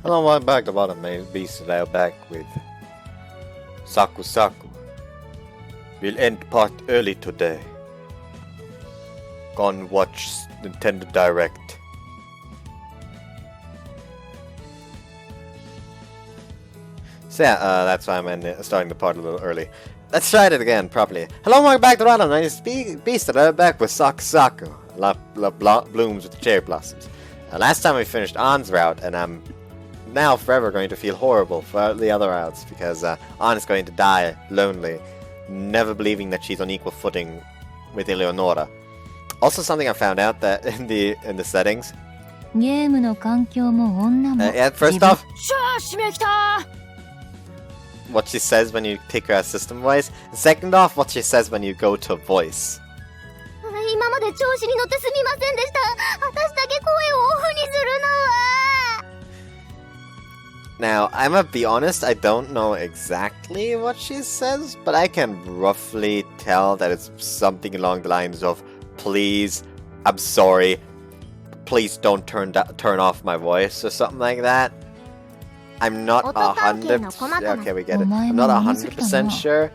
Hello, welcome back to Bottom Main Beast today. Back with Saku Saku. We'll end part early today. Go and watch Nintendo Direct. So yeah, that's why I'm starting the part a little early. Let's try it again properly. Hello, welcome back to Bottom Main Beast today. Back with Saku Saku. Blooms with cherry blossoms. Last time we finished An's route, and I'm now forever going to feel horrible for the other routes because An is going to die lonely, never believing that she's on equal footing with Eleonora. Also, something I found out that in the settings. Yeah, first off, what she says when you take her as system voice. And second off, what she says when you go to voice. Now, I'm gonna be honest, I don't know exactly what she says, but I can roughly tell that it's something along the lines of, please, I'm sorry, please don't turn off my voice, or something like that. I'm not 100%, okay, we get it. I'm not 100% sure,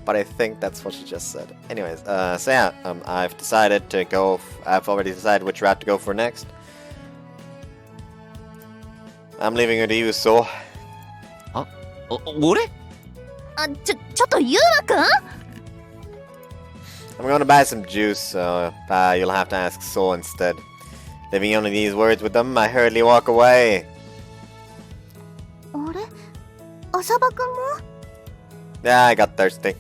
but I think that's what she just said. Anyways, so yeah, I've decided to go, I've already decided which route to go for next. I'm leaving it to you, so. What? I'm gonna buy some juice, so you'll have to ask So instead. Leaving only these words with them, I hurriedly walk away. Yeah, I got thirsty. I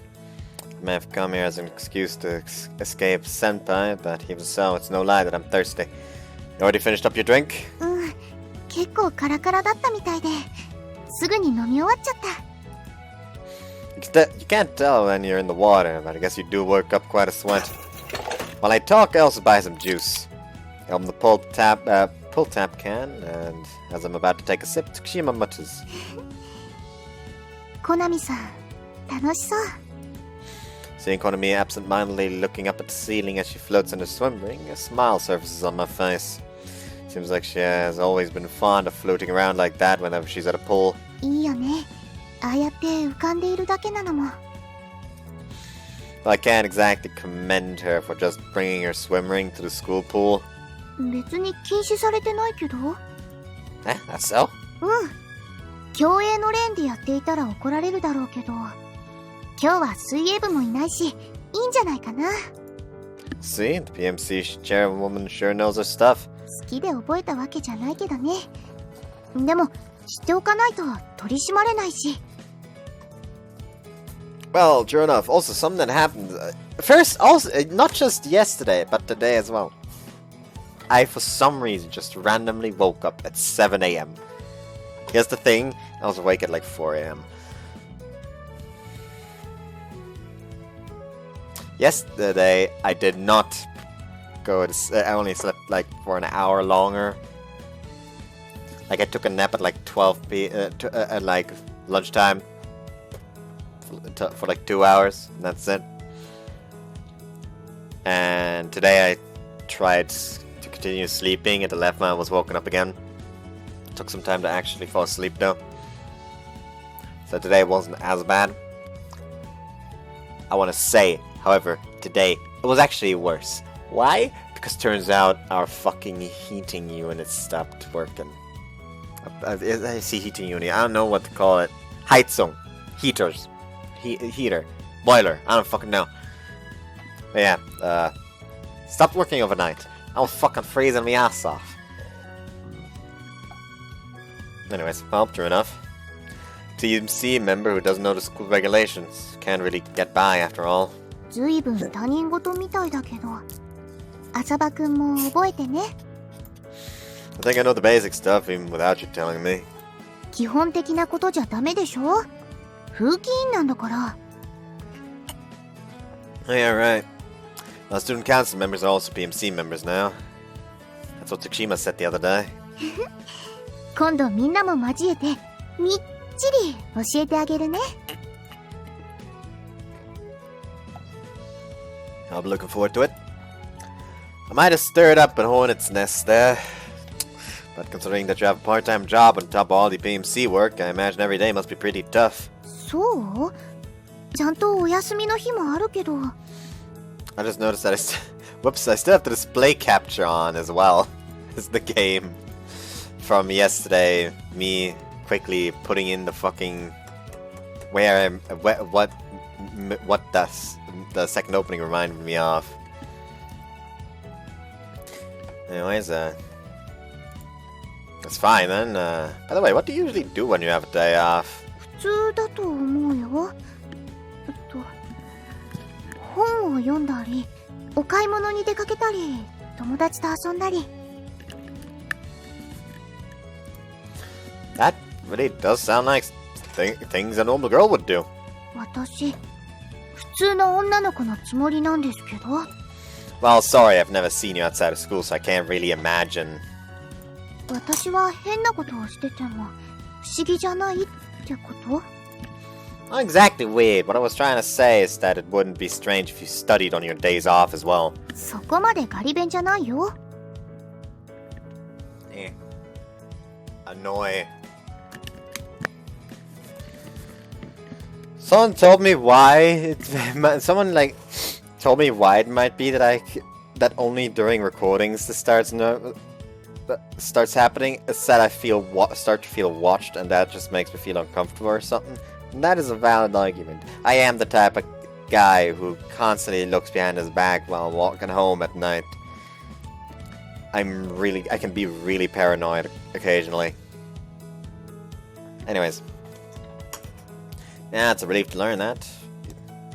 may have come here as an excuse to escape Senpai, but even so, it's no lie that I'm thirsty. You already finished up your drink? You can't tell when you're in the water, but I guess you do work up quite a sweat. While I talk, I also buy some juice. I open the pull tap can, and as I'm about to take a sip, Tsukushima mutters. Seeing Konami absent-mindedly looking up at the ceiling as she floats in her swim ring, a smile surfaces on my face. Seems like she has always been fond of floating around like that whenever she's at a pool. Well, I can't exactly commend her for just bringing her swim ring to the school pool. Eh, that's so? See, the PMC chairwoman sure knows her stuff. Well, true enough. Also, something that happened first, also not just yesterday, but today as well. I, for some reason, just randomly woke up at 7 AM. Here's the thing: I was awake at like 4 AM. Yesterday, I did not go to. I only slept like for an hour longer. Like I took a nap at like 12 at like lunchtime for like 2 hours, and that's it. And today I tried to continue sleeping at 11 I was woken up again. Took some time to actually fall asleep though. So today wasn't as bad. I want to say, however, today it was actually worse. Why? Because turns out our fucking heating unit stopped working. I see heating unit. I don't know what to call it. Heizung. Heaters. Heater. Boiler. I don't fucking know. But yeah, stopped working overnight. I was fucking freezing my ass off. Anyways, well, true enough. TMC member who doesn't know the school regulations. Can't really get by after all. I think I know the basic stuff even without you telling me. Yeah, right. Well, student council members are also PMC members now. That's what Tsukushima said the other day. I'll be looking forward to it. I might have stirred up a hornet's nest there. But considering that you have a part-time job on top of all the PMC work, I imagine every day must be pretty tough. そう?ちゃんとお休みの日もあるけど。I just noticed that whoops, I still have the display capture on as well as the game from yesterday. Me quickly putting in the fucking what the second opening reminded me of. Anyways, that's fine then. By the way, what do you usually do when you have a day off? 普通だと思うよ。本を読んだり、お買い物に出かけたり、友達と遊んだり。That really does sound like things a normal girl would do. 私、普通の女の子のつもりなんですけど。Well, sorry, I've never seen you outside of school, so I can't really imagine. 私は変なことをしてても不思議じゃないってこと？ Not exactly weird. What I was trying to say is that it wouldn't be strange if you studied on your days off as well. そこまでガリ勉じゃないよ。Annoy. Someone told me why someone told me why it might be that only during recordings this starts happening. It's that I start to feel watched, and that just makes me feel uncomfortable or something. And that is a valid argument. I am the type of guy who constantly looks behind his back while walking home at night. I can be really paranoid occasionally. Anyways. Yeah, it's a relief to learn that.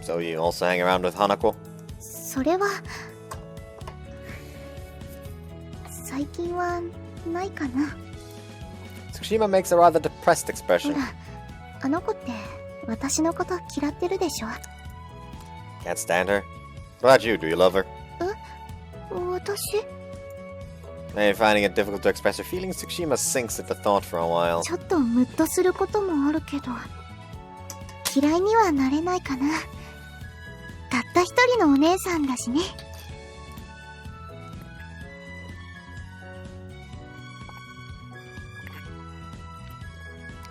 So you also hang around with Hanako? それは最近はないかな。Tsukushima makes a rather depressed ほ expression. ら、あの子って私のこと嫌ってるでしょ。Can't stand her. What about you? Do you love her? 私？ Maybe finding it difficult to express her feelings, Tsukushima sinks at the thought for a while. ちょっとムッとすることもあるけど、嫌いにはなれないかな。たった一人のお姉さんだしね。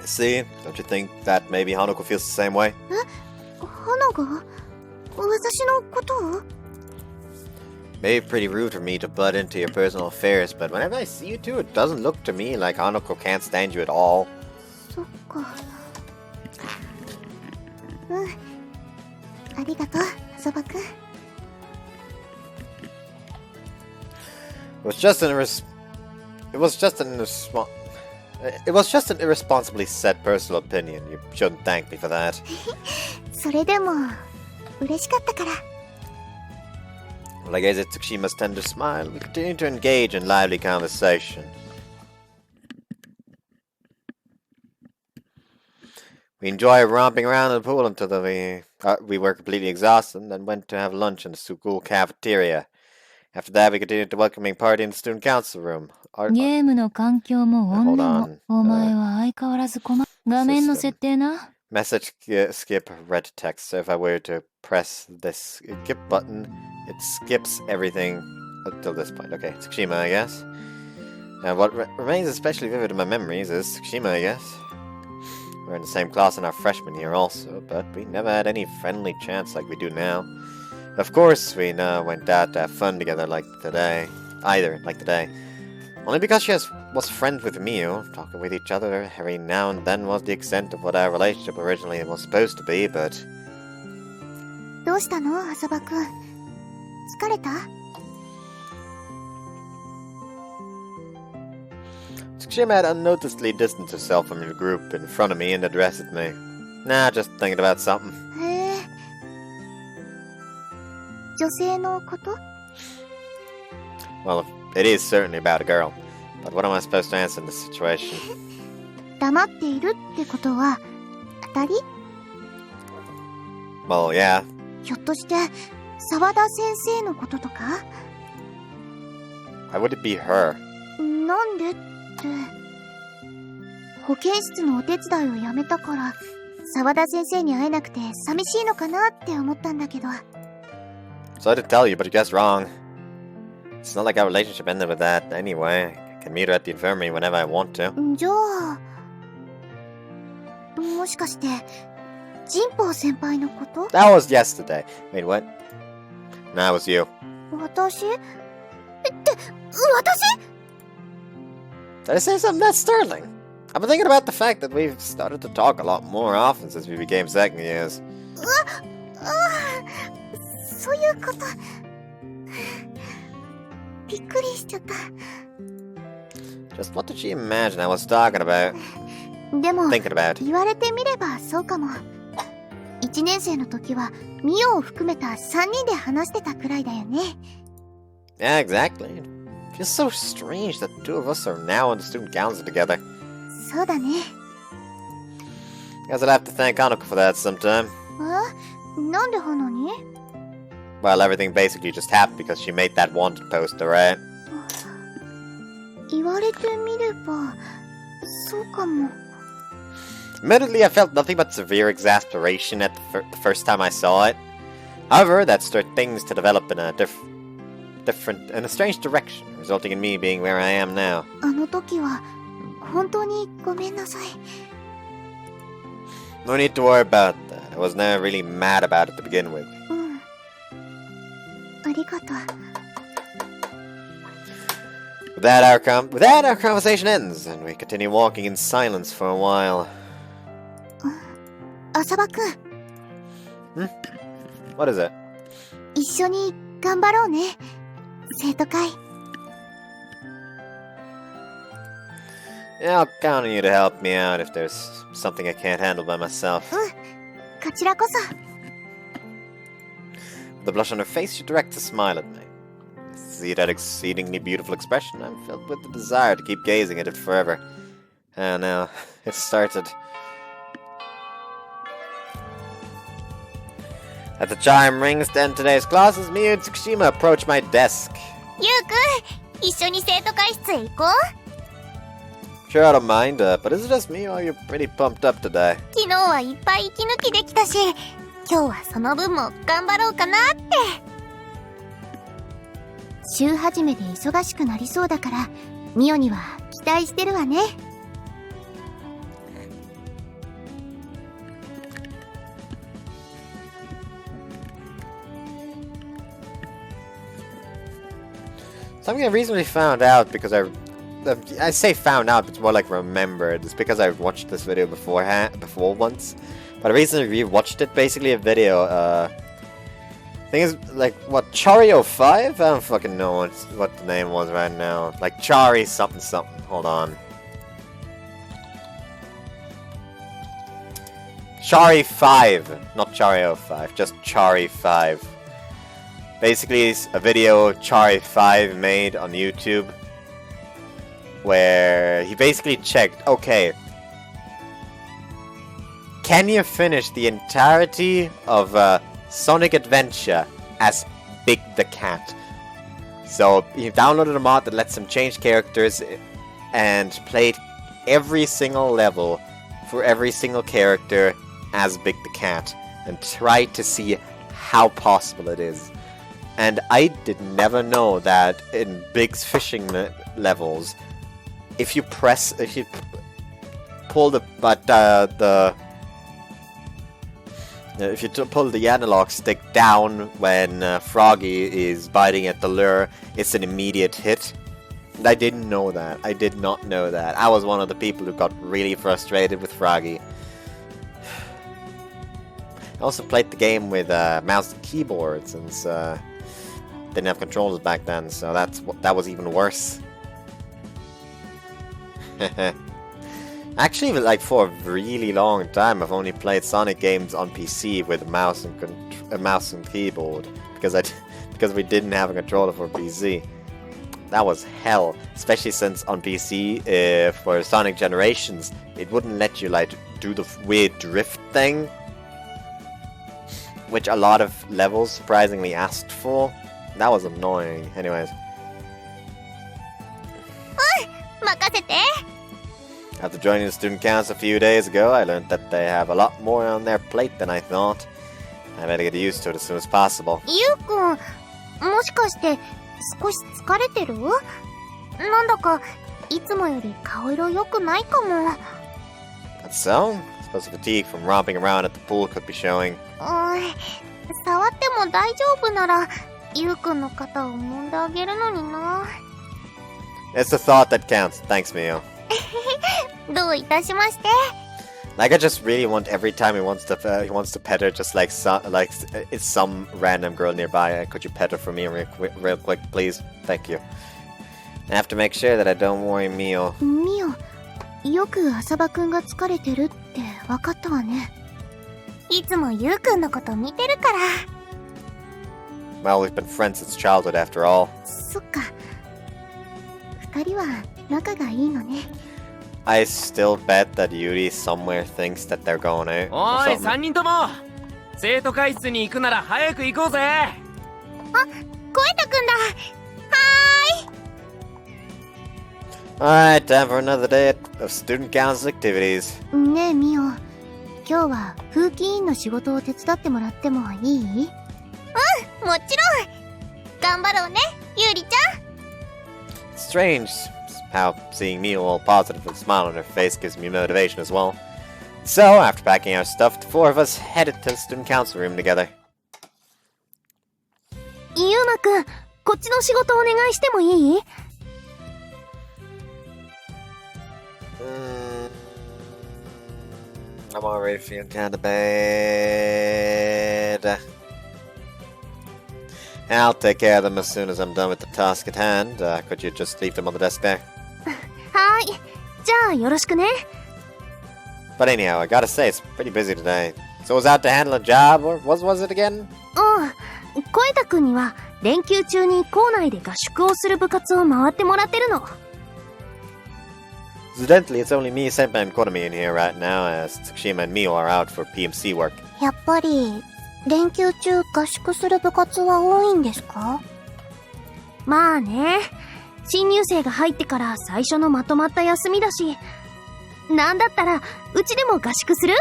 See? Don't you think that maybe Hanako feels the same way? 花が？私のことを？ Maybe pretty rude for me to butt into your personal affairs, but whenever I see you two, it doesn't look to me like Hanako can't stand you at all. そっか。ありがとう、そばくん。It was just an irresponsibly said personal opinion. You shouldn't thank me for that. それでも嬉しかったから。Well, I gaze at Tsukushima's tender smile. We continue to engage in lively conversation. We enjoy romping around in the pool until we were completely exhausted, and then went to have lunch in the school cafeteria. After that, we continued the welcoming party in the student council room. ゲームの環境も温度もお前は相変わらず画面の設定な。Message skip red text. So if I were to press this skip button, it skips everything until this point. Okay, Tsukushima, I guess. What remains especially vivid in my memories is Tsukushima, I guess. We're in the same class in our freshman year also, but we never had any friendly chance like we do now. Of course, we went out to have fun together like today. Only because she was friends with Miu, talking with each other every now and then was the extent of what our relationship originally was supposed to be, but... どうしたの、あそばくん。疲れた？ Tsukushima had unnoticeably distanced herself from the group in front of me and addressed me. Nah, just thinking about something. へえ。女性のこと？ Well, it is certainly about a girl. But what am I supposed to answer in this situation? 黙っているってことは当たり？ Well, yeah. ひょっとして沢田先生のこととか？ Why would it be her? なんでって保健室のお手伝いをやめたから沢田先生に会えなくて寂しいのかなって思ったんだけど。 Sorry to tell you, but you guessed wrong. It's not like our relationship ended with that anyway. I can meet her at the infirmary whenever I want to. じゃあ、もしかして、ジンポウ先輩のこと？ That was yesterday. Wait, what? No, it was you. 私？私？ Did I say something that's sterling? I've been thinking about the fact that we've started to talk a lot more often since we became second years. そういうこと。びっくりしちゃった。 Just what did she imagine I was talking about? でも、 Thinking about. 言われてみればそうかも。1年生の時はミオを含めた3人で話してたくらいだよね。 Yeah, exactly. It feels so strange that the two of us are now in the student council together. そうだね。 Guess I'll have to thank Hanukkah for that sometime. なんで花に？ Well, everything basically just happened because she made that wanted poster, right? 言われてみれば、そうかも。 Admittedly, I felt nothing but severe exasperation at the first time I saw it. However, that stirred things to develop in a in a strange direction, resulting in me being where I am now. あの時は本当にごめんなさい。 No need to worry about that. I was never really mad about it to begin with. ありがとう。 With that, our conversation ends, and we continue walking in silence for a while. 浅場くん。What is it? 一緒に頑張ろうね。生徒会。 Yeah, I'll count on you to help me out if there's something I can't handle by myself. こちらこそ。 With a blush on her face, she directs a smile at me. See that exceedingly beautiful expression? I'm filled with the desire to keep gazing at it forever. And now, it started. As the chime rings to end today's classes, Miyu and Tsukushima approach my desk. ゆうくん、一緒に生徒会室へ行こう。 Sure, I don't mind, but is it just me or you're pretty pumped up today? 昨日はいっぱい息抜きできたし、今日はその分も頑張ろうかなって。週始めで忙しくなりそうだから、ミオには期待してるわね。 Something I recently found out because I say found out, but it's more like remembered. It's because I watched this video before once, but I recently rewatched it. Basically, a video. I think it's like what Chario 5. I don't fucking know what the name was right now. Like Chari something something. Hold on. Chari 5, not Chario 5. Just Chari 5. Basically, it's a video Chari5 made on YouTube where he basically checked, okay, can you finish the entirety of Sonic Adventure as Big the Cat? So he downloaded a mod that lets him change characters and played every single level for every single character as Big the Cat and tried to see how possible it is. And I did never know that in Big's fishing levels, if you pull the analog stick down when Froggy is biting at the lure, it's an immediate hit. And I didn't know that. I did not know that. I was one of the people who got really frustrated with Froggy. I also played the game with mouse and keyboard since didn't have controllers back then, so that was even worse. Actually, like for a really long time, I've only played Sonic games on PC with a mouse and keyboard because we didn't have a controller for PC. That was hell, especially since on PC for Sonic Generations, it wouldn't let you like do the weird drift thing, which a lot of levels surprisingly asked for. That was annoying. Anyways. After joining the student council a few days ago, I learned that they have a lot more on their plate than I thought. I better get used to it as soon as possible. ゆうくん、もしかして少し疲れてる？なんだかいつもより顔色良くないかも。That's so? Suppose fatigue from romping around at the pool could be showing. 触っても大丈夫なら、ゆうくんの肩を揉んであげるのにな。It's the thought that counts. Thanks, Mio. どういたしまして。Like, I just really want every time he wants to pet her, just like it's some random girl nearby. Could you pet her for me real quick, please? Thank you. I have to make sure that I don't worry Mio. ミオ、よく浅場くんが疲れてるって分かったわね。いつもゆうくんのこと見てるから。Well, we've been friends since childhood after all. そっか。二人は仲がいいのね。I still bet that Yuri somewhere thinks that they're going out. おい、3人とも生徒会室に行くなら早く行こうぜ。あ、声田くんだ。Alright, time for another day of student council activities. ねえミオ、今日は風紀委員の仕事を手伝ってもらってもいい？うん、もちろん。頑張ろうね、ゆりちゃん。Strange how seeing Mio all positive with a smile on her face gives me motivation as well. So, after packing our stuff, the four of us headed to the student council room together. ゆうまくん、こっちの仕事お願いしてもいい？I'm already feeling kinda bad. I'll take care of them as soon as I'm done with the task at hand. Could you just leave them on the desk there? はい。じゃあよろしくね。But anyhow, I gotta say, it's pretty busy today. So I was out to handle a job, or was it again? うん。声田くんには連休中に校内で合宿をする部活を回ってもらってるの。Incidentally, it's only me, Senpai, and Konami in here right now, as Tsukushima and Mio are out for PMC work. やっぱり連休中合宿する部活は多いんですか？まあね。新入生が入ってから最初のまとまった休みだし、なんだったらうちでも合宿する？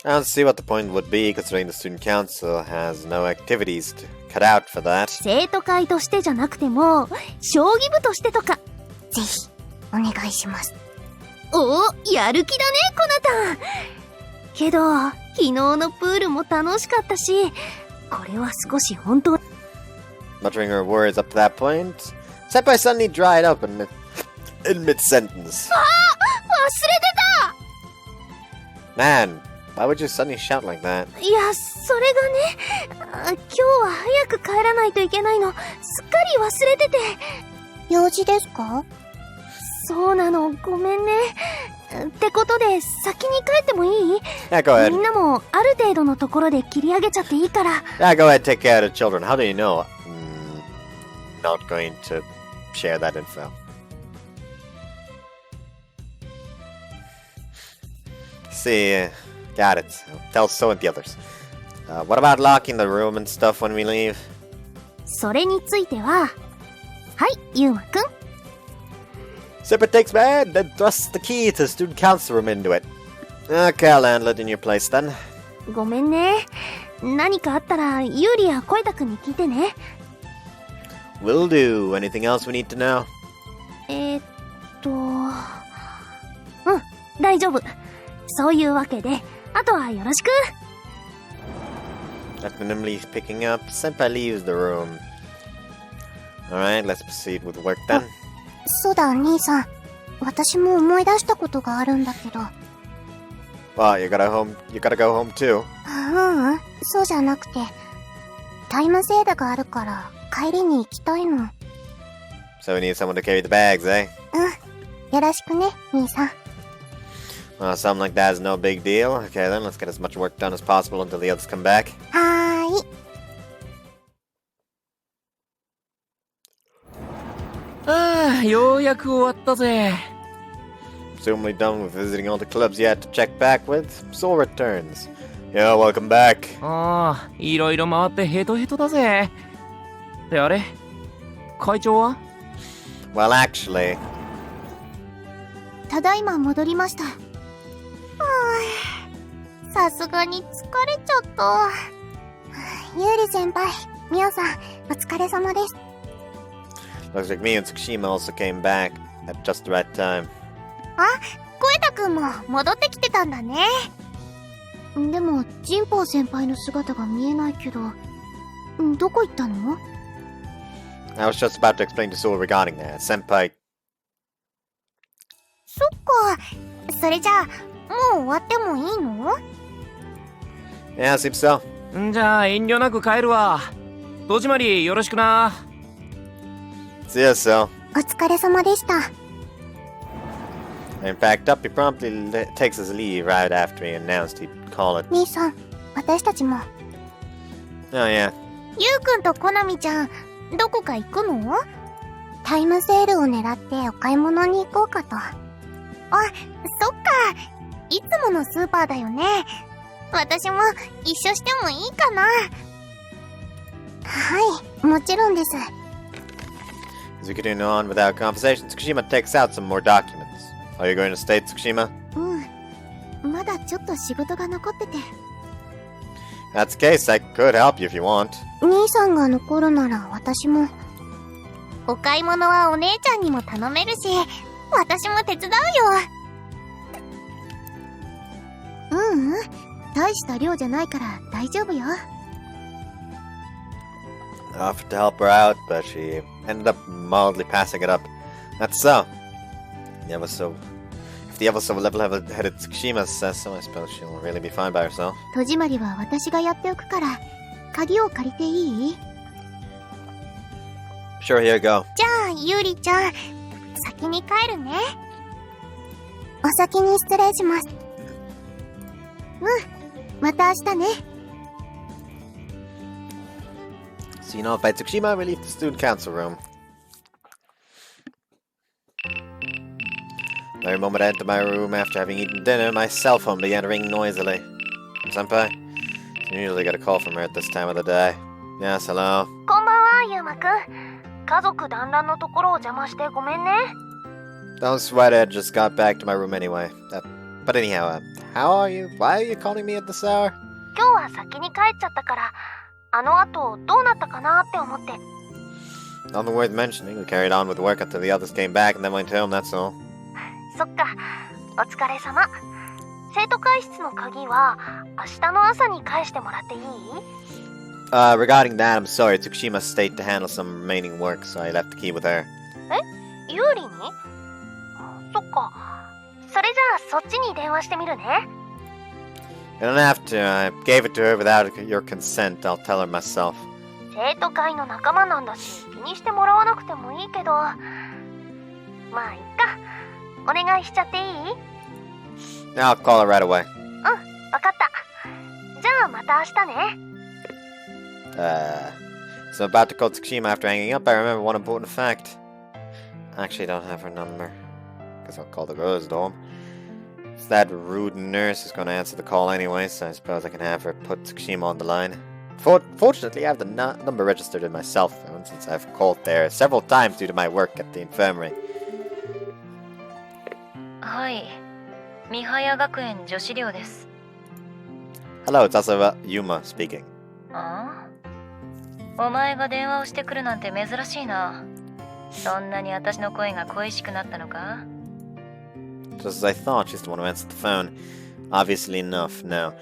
I don't see what the point would be, considering the student council has no activities to cut out for that. 生徒会としてじゃなくても、将棋部としてとか。ぜひ、お願いします。おお、やる気だね、コナタン。けど、昨日のプールも楽しかったし、これは少し本当。Muttering her words up to that point, Senpai suddenly dried up in mid-sentence. あ、忘れてた！ Man, why would you suddenly shout like that? いや、それがね、今日は早く帰らないといけないの、すっかり忘れてて。用事ですか？そうなの、ごめんね。ってことで、先に帰ってもいい？ Yeah, go ahead. みんなもある程度のところで切り上げちゃっていいから。Yeah, go ahead, take care of the children. How do you know? Not going to share that info. See, got it. Tell so and the others. What about locking the room and stuff when we leave? それについては、はい、ゆうまくん。Senpai takes my hand and thrusts the key to the student council room into it. Okay, I'll handle it in your place then. ごめんね。何かあったら、ユーリや声田くんに聞いてね。Will do. Anything else we need to know? 大丈夫。そういうわけで、あとはよろしく。After nimbly picking up, Senpai leaves the room. Alright, let's proceed with work then. そうだ、兄さん。私も思い出したことがあるんだけど。Well, you gotta go home too. そうじゃなくて、タイムセールがあるから帰りに行きたいの。So we need someone to carry the bags, eh? よろしくね、兄さん。Well, something like that is no big deal. Okay then, let's get as much work done as possible until the others come back. はーい。ああ、ようやく終わったぜ。Presumably done with visiting all the clubs you had to check back with, Soul returns. Yeah, welcome back. ああ、いろいろ回ってヘトヘトだぜ。で、あれ会長は？ Well, actually... ただいま戻りました。さすがに疲れちゃった。ゆうり先輩、みおさん、お疲れ様です。Looks like me and Tsukushima also came back at just the right time. あ、コエタくんも戻ってきてたんだね。でも、ジンポウ先輩の姿が見えないけど、どこ行ったの？ I was just about to explain to Soul regarding that. Senpai. そっか。それじゃあ、もう終わってもいいの？ Yeah, seems so. んじゃあ遠慮なく帰るわ。戸締まりよろしくな。See ya, so. お疲れ様でした。And packed up, he promptly takes his leave right after he announced he'd call it. 兄さん、私たちも。Oh, yeah. ゆうくんとコナミちゃん、どこか行くの？タイムセールを狙ってお買い物に行こうかと。あ、そっか。いつものスーパーだよね。私も一緒してもいいかな？はい、もちろんです。As we continue on without conversation, Tsukushima takes out some more documents. Are you going to stay, Tsukushima? まだちょっと仕事が残ってて。That's the case, I could help you if you want. 兄さんが残るなら私も。お買い物はお姉ちゃんにも頼めるし、私も手伝うよ。大した量じゃないから大丈夫よ。I offered to help her out, but she ended up mildly passing it up. That's so. If the ever so level-headed Tsukushima says so, I suppose she'll really be fine by herself. 戸締まりは私がやっておくから、鍵を借りていい？ Sure, here you go. じゃあ、ゆりちゃん、先に帰るね。お先に失礼します。また明日ね。So you know, by Tsukushima, we leave the student council room. The moment I entered my room after having eaten dinner, my cell phone began to ring noisily. Senpai? You usually get a call from her at this time of the day. Yes, hello. こんばんは、ゆうまくん。家族団らんのところを邪魔してごめんね。 Don't sweat it, just got back to my room anyway. But anyhow, how are you? Why are you calling me at this hour? 今日は先に帰っちゃったから、あの後どうなったかなって思って。 Nothing worth mentioning. We carried on with work until the others came back and then went home, that's all. そっか、お疲れ様。生徒会室の鍵は明日の朝に返してもらっていい？ Regarding that, I'm sorry. Tsukushima stayed to handle some remaining work, so I left the key with her. ユーリに？そっか。それじゃあそっちに電話してみるね。You don't have to. I gave it to her without your consent. I'll tell her myself. 生徒会の仲間なんだし、気にしてもらわなくてもいいけど。まあいっか。お願いしちゃっていい？ Now I'll call her right away. わかった。じゃあまた明日ね。So I'm about to call Tsukushima after hanging up. I remember one important fact. I actually don't have her number. Guess I'll call the girls' dorm. It's that rude nurse who's going to answer the call anyway, so I suppose I can have her put Tsukushima on the line. Fortunately, I have the number registered in my cell phone since I've called there several times due to my work at the infirmary. はい。三早学園女子寮です。 Hello, it's also Yuma speaking. ああ？お前が電話をしてくるなんて珍しいな。そんなに私の声が恋しくなったのか？ Just as I thought, she's the one who answered the phone. Obviously enough, no.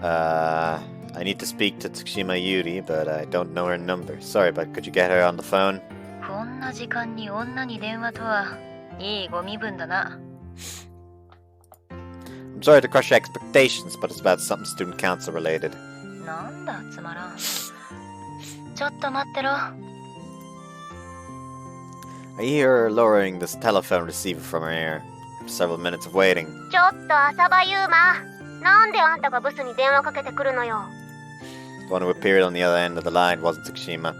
I need to speak to Tsukushima Yuri, but I don't know her number. Sorry, but could you get her on the phone? こんな時間に女に電話とはいいご身分だな。I'm sorry to crush your expectations, but it's about something student council related. なんだつまらん。ちょっと待ってろ。I hear her lowering this telephone receiver from her ear. Several minutes of waiting. ちょっと浅場ユーマ。なんであんたがブスに電話かけてくるのよ。The one who appeared on the other end of the line wasn't Tsukushima.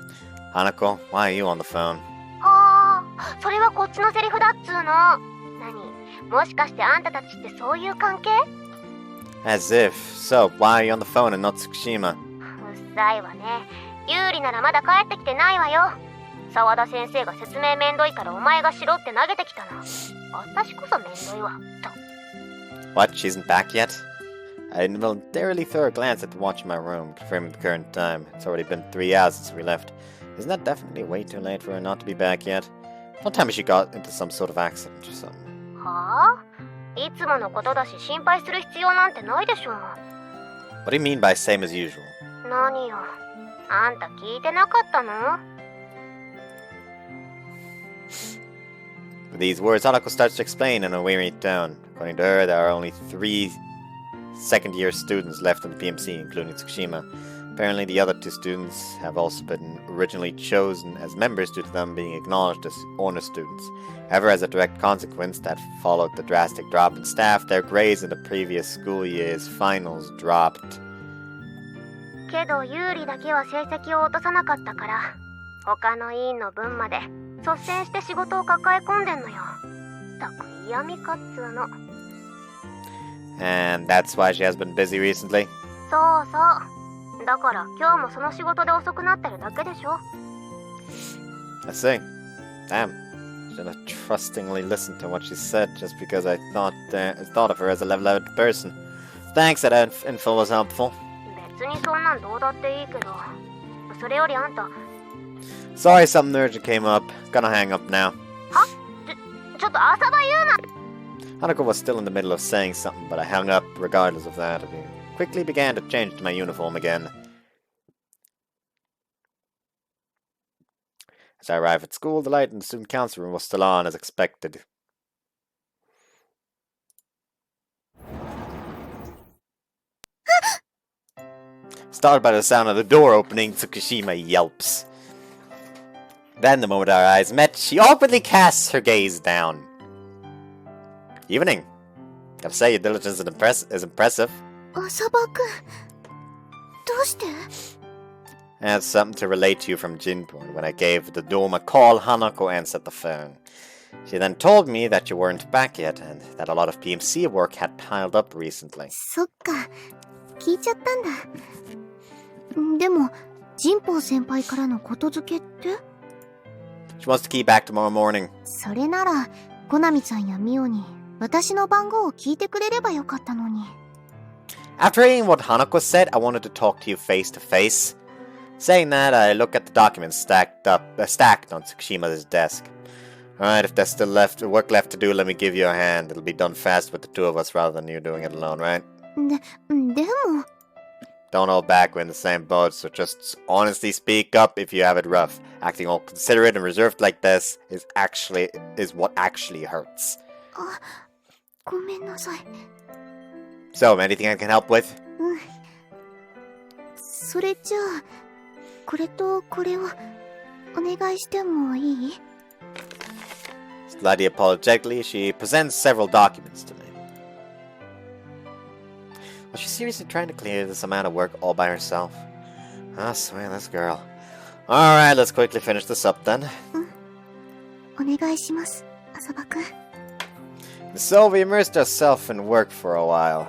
Hanako, why are you on the phone? はあ、それはこっちのセリフだっつうの。何？もしかしてあんたたちってそういう関係？ As if. So, why are you on the phone and not Tsukushima? うっさいわね。有利ならまだ帰ってきてないわよ。沢田先生が説明めんどいからお前がしろって投げてきたな。私こそめんどいわ。と。What? She isn't back yet? I involuntarily threw a glance at the watch in my room, confirming the current time. It's already been 3 hours since we left. Isn't that definitely way too late for her not to be back yet? Don't tell me she got into some sort of accident or something. はあ？いつものことだし心配する必要なんてないでしょ。What do you mean by same as usual? 何よ。あんた聞いてなかったの？ With these words, Hanako starts to explain in a weary tone. According to her, there are only 3 second-year students left in the PMC, including Tsukushima. Apparently, the other 2 students have also been originally chosen as members due to them being acknowledged as honor students. However, as a direct consequence that followed the drastic drop in staff, their grades in the previous school year's finals dropped. けどユーリだけは成績を落とさなかったから、他の委員の分まで率先して仕事を抱え込んでんのよ。たく嫌味かっつうの。And that's why she has been busy recently? そうそう。だから今日もその仕事で遅くなってるだけでしょ。I see. Damn. Should have trustingly listened to what she said just because I thought of her as a level-headed person. Thanks, that info was helpful. 別にそんなんどうだっていいけど。それよりあんた。Sorry, something urgent came up. Gonna hang up now. は？ちょっと浅場言うな。Hanako was still in the middle of saying something, but I hung up regardless of that. I quickly began to change to my uniform again. As I arrived at school, the light in the student council room was still on as expected. Startled by the sound of the door opening, Tsukushima yelps. Then, the moment our eyes met, she awkwardly casts her gaze down. Evening. Gotta say, your diligence is impressive. 浅場くん。どうして？ I had something to relate to you from Jinpon. When I gave the dorm a call, Hanako answered the phone. She then told me that you weren't back yet, and that a lot of PMC work had piled up recently. そっか。聞いちゃったんだ。でも、ジンポウ先輩からのことづけって？ She wants to key back tomorrow morning. それなら、コナミちゃんやミオに私の番号を聞いてくれればよかったのに。After reading what Hanako said, I wanted to talk to you face to face. Saying that, I look at the documents stacked on Tsukushima's desk. Alright, if there's still work left to do, let me give you a hand. It'll be done fast with the 2 of us rather than you doing it alone, right? でも... Don't hold back, we're in the same boat, so just honestly speak up if you have it rough. Acting all considerate and reserved like this is what actually hurts. ごめんなさい。 So, anything I can help with? それじゃあ、これとこれをお願いしてもいい？ Slightly apologetically, she presents several documents to me. Was she seriously trying to clear this amount of work all by herself? I swear, this girl. Alright, let's quickly finish this up then. お願いします、浅場くん。 So we immersed ourselves in work for a while.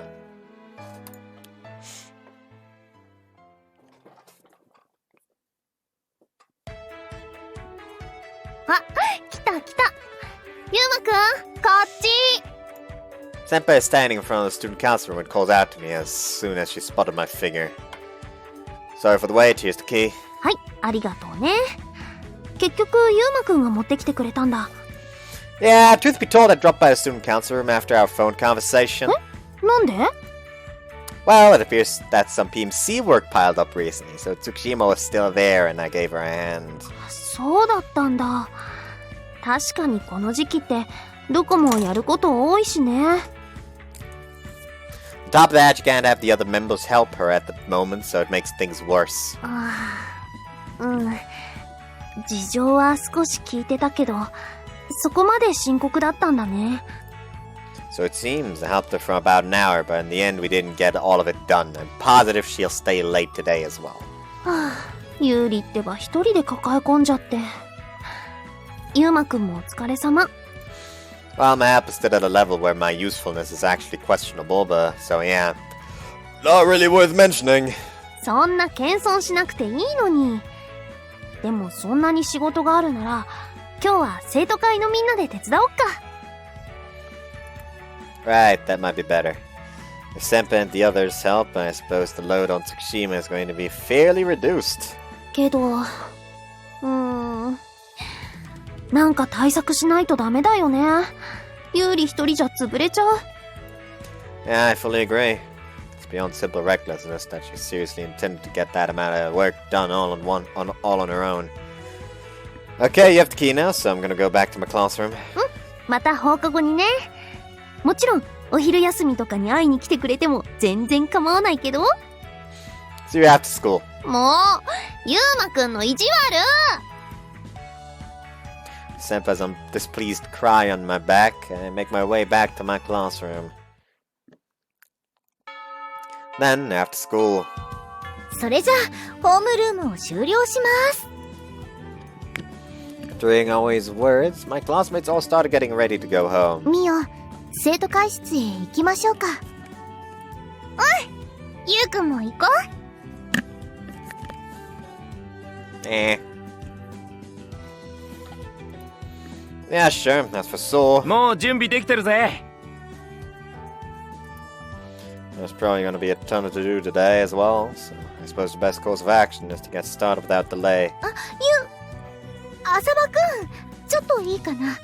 来た。ゆうまくん、こっち。 Senpai is standing in front of the student council room and calls out to me as soon as she spotted my figure. Sorry for the wait, here's the key. はい、ありがとうね。結局、ゆうまくんが持ってきてくれたんだ。Yeah, truth be told, I dropped by the student council room after our phone conversation. なんで？ Well, it appears that some PMC work piled up recently, so Tsukushima was still there and I gave her a hand. そうだったんだ。確かにこの時期ってどこもやること多いしね。On top of that, you can't have the other members help her at the moment, so it makes things worse. 事情は少し聞いてたけど、そこまで深刻だったんだね。So it seems I helped her for about an hour, but in the end we didn't get all of it done. I'm positive she'll stay late today as well. ユーリってば一人で抱え込んじゃって。ユウマくんもお疲れ様。Well, my help is still at a level where my usefulness is actually questionable, but so yeah. Not really worth mentioning. そんな謙遜しなくていいのに。でもそんなに仕事があるなら、今日は生徒会のみんなで手伝おっか。Right, that might be better. If Senpai and the others help, I suppose the load on Tsukushima is going to be fairly reduced. けど、なんか対策しないとダメだよね。ユーリ一人じゃ潰れちゃう。Yeah, I fully agree. It's beyond simple recklessness that she seriously intended to get that amount of work done all on her own. Okay, you have the key now, so I'm gonna go back to my classroom. また放課後にね。もちろんお昼休みとかに会いに来てくれても全然構わないけど。See you after school. もうユーマくんの意地悪。Senpai's displeased cry on my back, and I make my way back to my classroom. Then, after school. それじゃあホームルームを終了します。After hearing Aoi's words, my classmates all started getting ready to go home. ミオ、生徒会室へ行きましょうか。ユウくんも行こう。Yeah, sure, that's for sure. もう準備できてるぜ。There's probably going to be a ton to do today as well, so I suppose the best course of action is to get started without delay. 浅葉くん、ちょっといいかな。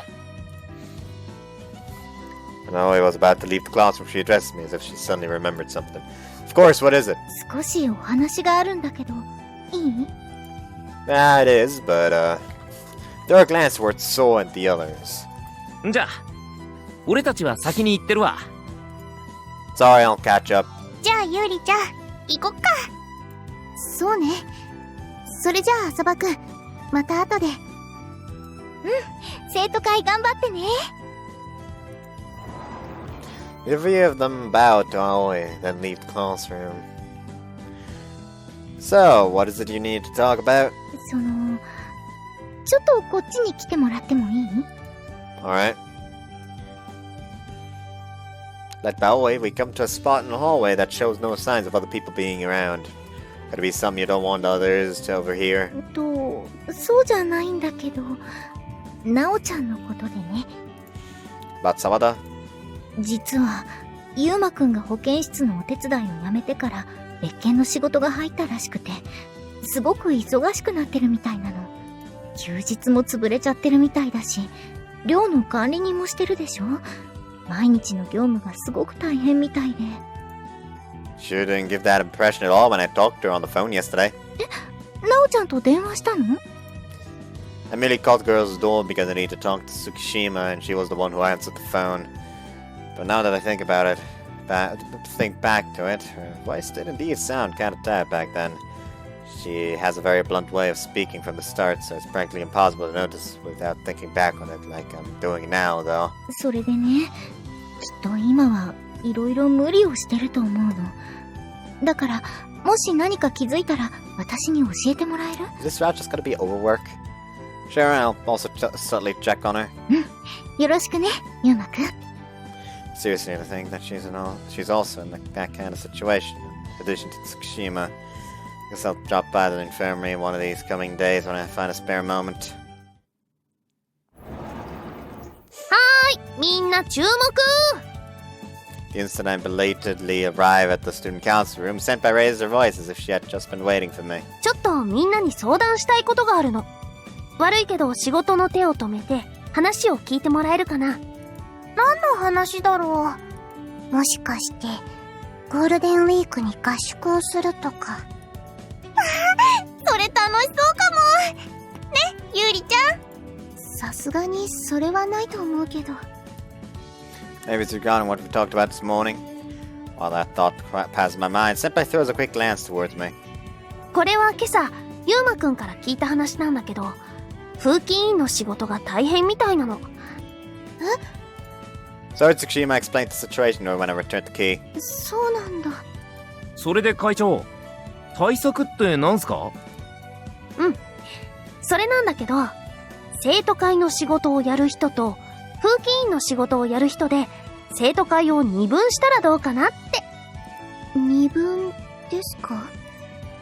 And Aoi was about to leave the classroom, she addressed me as if she suddenly remembered something. Of course, what is it? 少しお話があるんだけど、いい？ Yeah, it is, but, there are glances towards So and the others. じゃあ俺たちは先に行ってるわ。Sorry, I'll catch up. じゃあユーリちゃん、行こっか。そうね。それじゃあ浅葉くん、また後で。生徒会頑張ってね。The three of them bowed to Aoi, then leave the classroom. So, what is it you need to talk about? ちょっとこっちに来てもらってもいい？ Alright. Led by Aoi, we come to a spot in the hallway that shows no signs of other people being around. Could it be something you don't want others to overhear? そうじゃないんだけど、ナオちゃんのことでね。About Sawada? 実は、ユーマくんが保健室のお手伝いをやめてから別件の仕事が入ったらしくて、すごく忙しくなってるみたいなの。休日も潰れちゃってるみたいだし、寮の管理人もしてるでしょ？毎日の業務がすごく大変みたいで。Sure didn't give that impression at all when I talked to her on the phone yesterday. ナオちゃんと電話したの？ I merely called the girl's door because I need to talk to Tsukishima, and she was the one who answered the phone. But now that I think about it, think back to it, her voice did indeed sound kind of tired back then. She has a very blunt way of speaking from the start, so it's practically impossible to notice without thinking back on it like I'm doing now, though. それでね、きっと今はいろいろ無理をしてると思うの。だから、もし何か気づいたら私に教えてもらえる？ Is this route just gonna be overwork? Sure, I'll also subtly check on her. よろしくね、ユーマくん。 Seriously, I think that she's also in that kind of situation. In addition to Tsukushima, I guess I'll drop by the infirmary one of these coming days when I find a spare moment. みんな注目！ The instant I belatedly arrive at the student council room, Senpai raised her voice as if she had just been waiting for me. ちょっとみんなに相談したいことがあるの。悪いけど仕事の手を止めて話を聞いてもらえるかな？何の話だろう？もしかしてゴールデンウィークに合宿をするとか。それ楽しそうかも。ね、ゆうりちゃん。さすがにそれはないと思うけど。 Maybe it's regarding what we talked about this morning. While that thought passed my mind, Senpai throws a quick glance towards me. これは今朝ユーマくんから聞いた話なんだけど、風紀委員の仕事が大変みたいなの。So Tsukushima explained the situation to her when I returned the key. そうなんだ。それで会長、対策ってなんすか？それなんだけど、生徒会の仕事をやる人と風紀委員の仕事をやる人で生徒会を二分したらどうかなって。二分ですか？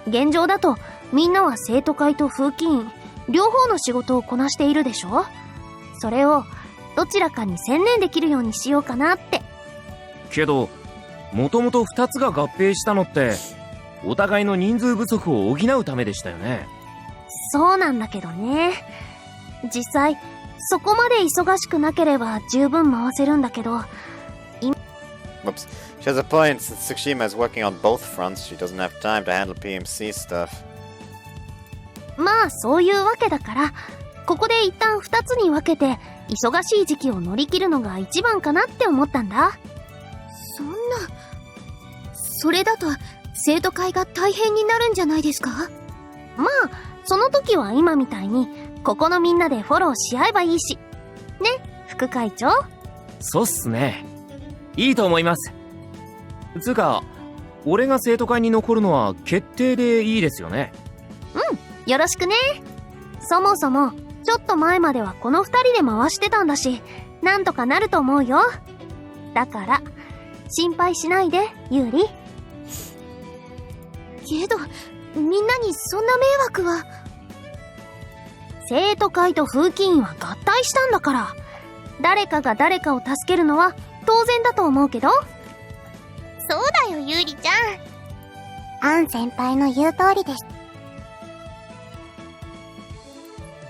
現状だとみんなは生徒会と風紀委員両方の仕事をこなしているでしょ？それをどちらかに専念できるようにしようかなって。けどもともと2つが合併したのってお互いの人数不足を補うためでしたよね。そうなんだけどね。実際そこまで忙しくなければ十分回せるんだけど。Whoops. She has a point. Since Tsukushima is working on both fronts, she doesn't have time to handle PMC stuff. まあそういうわけだから、ここで一旦2つに分けて忙しい時期を乗り切るのが一番かなって思ったんだ。そんな、それだと生徒会が大変になるんじゃないですか？まあその時は今みたいにここのみんなでフォローし合えばいいしね、副会長。そうっすね。いいと思います。つうか、俺が生徒会に残るのは決定でいいですよね。うん、よろしくね。そもそもちょっと前まではこの2人で回してたんだし、なんとかなると思うよ。だから心配しないで、ユーリ。けどみんなにそんな迷惑は。生徒会と風紀委員は合体したんだから、誰かが誰かを助けるのは当然だと思うけど。そうだよ、ゆうりちゃん。アン先輩の言う通りです。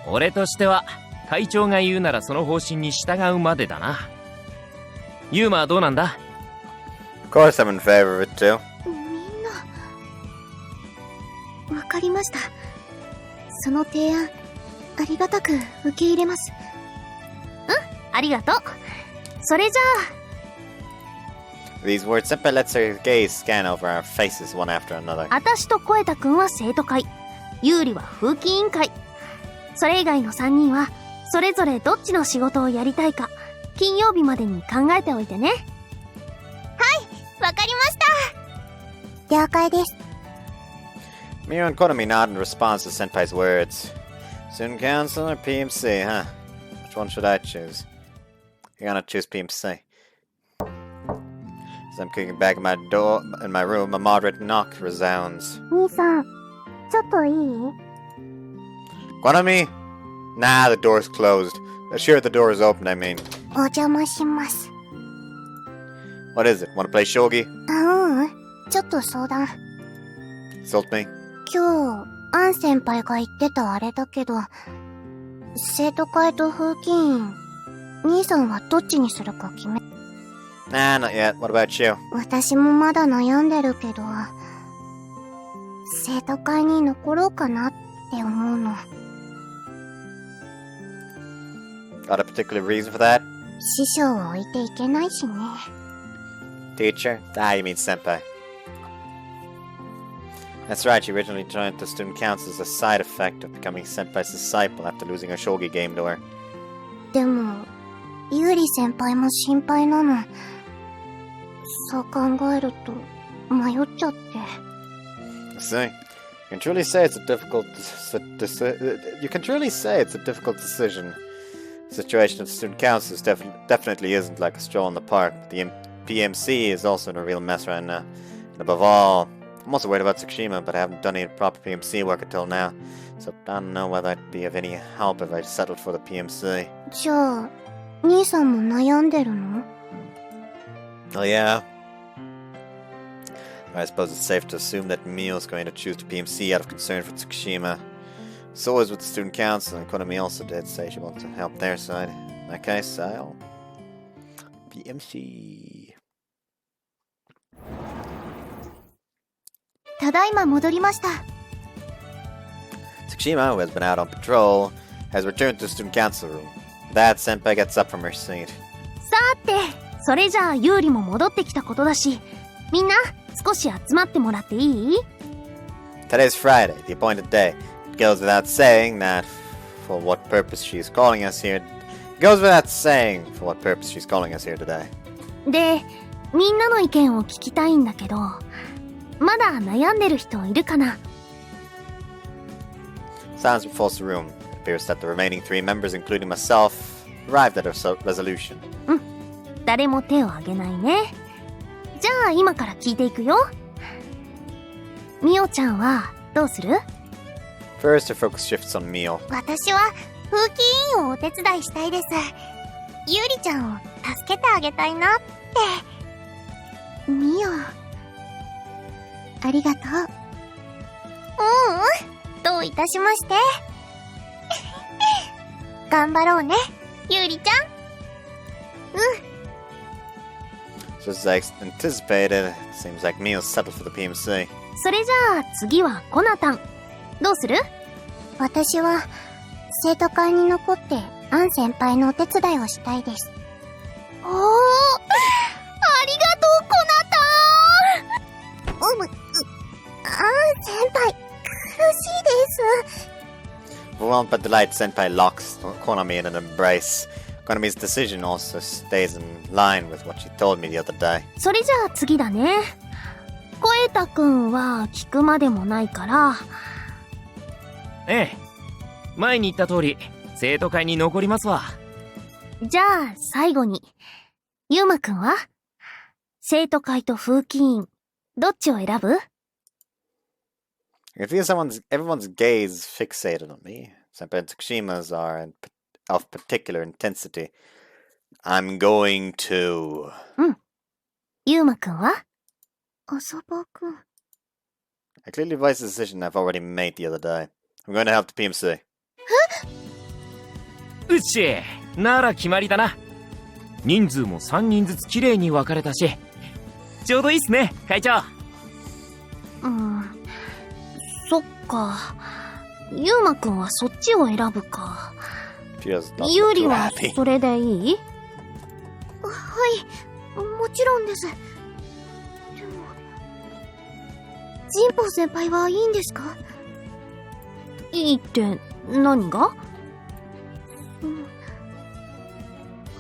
俺としては会長が言うならその方針に従うまでだな。ユーマはどうなんだ？ Of course I'm in favor of it too. みんな、わかりました。その提案、ありがたく受け入れます。ありがとう。それじゃThese words, Senpai lets her gaze scan over our faces one after another. あ、あたしとコエタくんは生徒会、ユーリは風紀委員会。それ以外の3人はそれぞれどっちの仕事をやりたいか金曜日までに考えておいてね。わかりました。了解です。Mio and Konami nod in response to Senpai's words. Student Council or PMC, huh? Which one should I choose? You're gonna choose PMC. As I'm kicking back in my room, a moderate knock resounds. 兄さん、ちょっといい？ Konami? Nah, the door's closed. Sure, the door is open, I mean. お邪魔します。What is it? Wanna play shogi? ちょっと相談。Insult me? 今日、アン先輩が言ってたあれだけど、生徒会と風紀委員、兄さんはどっちにするか決め。Nah, not yet. What about you? 私もまだ悩んでるけど、生徒会に残ろうかなって思うの。Got a particular reason for that? 師匠を置いていけないしね。Teacher? Ah, you mean senpai. That's right, she originally joined the student council as a side effect of becoming senpai's disciple after losing her shogi game to her. でも、ユーリ先輩も心配なの。そう考えると、迷っちゃって。See, you can truly say it's a difficult decision. The situation of the student council definitely isn't like a stroll in the park. The PMC is also in a real mess right now. And above all, I'm also worried about Tsukushima, but I haven't done any proper PMC work until now. So I don't know whether I'd be of any help if I settled for the PMC. じゃあ、兄さんも悩んでるの？ Oh yeah? I suppose it's safe to assume that Mio's going to choose the PMC out of concern for Tsukushima. So is with the student council, and Konami also did say she wants to help their side. In that case, I'll... PMC. ただいま戻りました。Tsukushima, who has been out on patrol, has returned to the student council room. That senpai gets up from her seat. さて、それじゃあユーリも戻ってきたことだし、みんな少し集まってもらっていい？ Today's Friday, the appointed day. It goes without saying that for what purpose she's calling us here. It goes without saying for what purpose she's calling us here today. で、みんなの意見を聞きたいんだけど、まだ悩んでる人いるかな？ Silence befalls the room. It appears that the remaining 3 members, including myself, arrived at a resolution. 誰も手を挙げないね。じゃあ今から聞いていくよ。ミオちゃんはどうする？ First, her focus shifts on Mio. 私は風紀委員をお手伝いしたいです。ゆりちゃんを助けてあげたいなって。ミオ、ありがとう。どういたしまして。頑張ろうね、ゆうりちゃん。So as I anticipated, it seems like Mio's settled for the PMC. それじゃあ次はコナタン。どうする？私は、生徒会に残って、アン先輩のお手伝いをしたいです。おー、ありがとう、コナタン。アン先輩、苦しいです。For one but delight, Senpai locks Konami in an embrace. Konami's decision also stays in line with what she told me the other day. それじゃあ次だね。コエタくんは聞くまでもないから。ええ。前に言った通り、生徒会に残りますわ。じゃあ最後に、ユウマくんは？生徒会と風紀委員、どっちを選ぶ？ I feel everyone's gaze fixated on me. Senpai and Tsukushima's are of particular intensity. I'm going to... ユウマくんは？浅場くん。I clearly voiced the decision I've already made the other day. I'm going to help the PMC. うっし、なら決まりだな。人数も3人ずつ綺麗に分かれたし、ちょうどいいっすね、会長。そっか。ユウマくんはそっちを選ぶか。She does not ユー look リ too は happy. それでいい？はい、もちろんです。でも、ジンポウ先輩はいいんですか？いいって何が？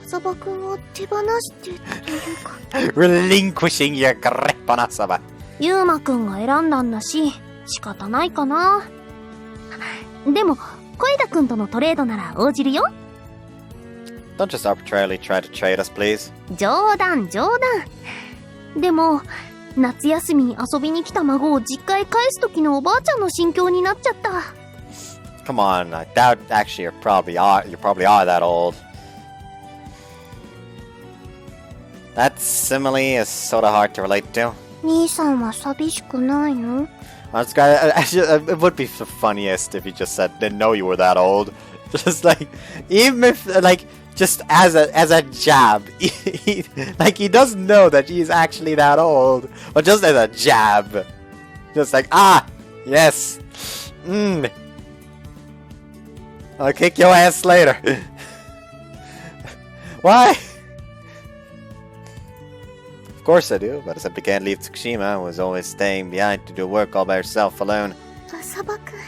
浅場くんを手放してというか。Relinquishing your grip on Asaba. ユウマくんが選んだんだし、仕方ないかな。でも、コエタくんとのトレードなら応じるよ。Don't just arbitrarily try to trade us, please. 冗談。でも、夏休みに遊びに来た孫を実家へ返す時のおばあちゃんの心境になっちゃった。Come on, I doubt actually you probably are that old. That simile is sorta hard to relate to. 兄さんは寂しくないの？ It would be the funniest if you just said, didn't know you were that old. Just like, even if, like, just as a jab. Like, he doesn't know that he's actually that old. But just as a jab. Just like, yes. I'll kick your ass later. Why? Of course I do, but as I began to leave Tsukushima, I was always staying behind to do work all by herself alone. 浅場くん。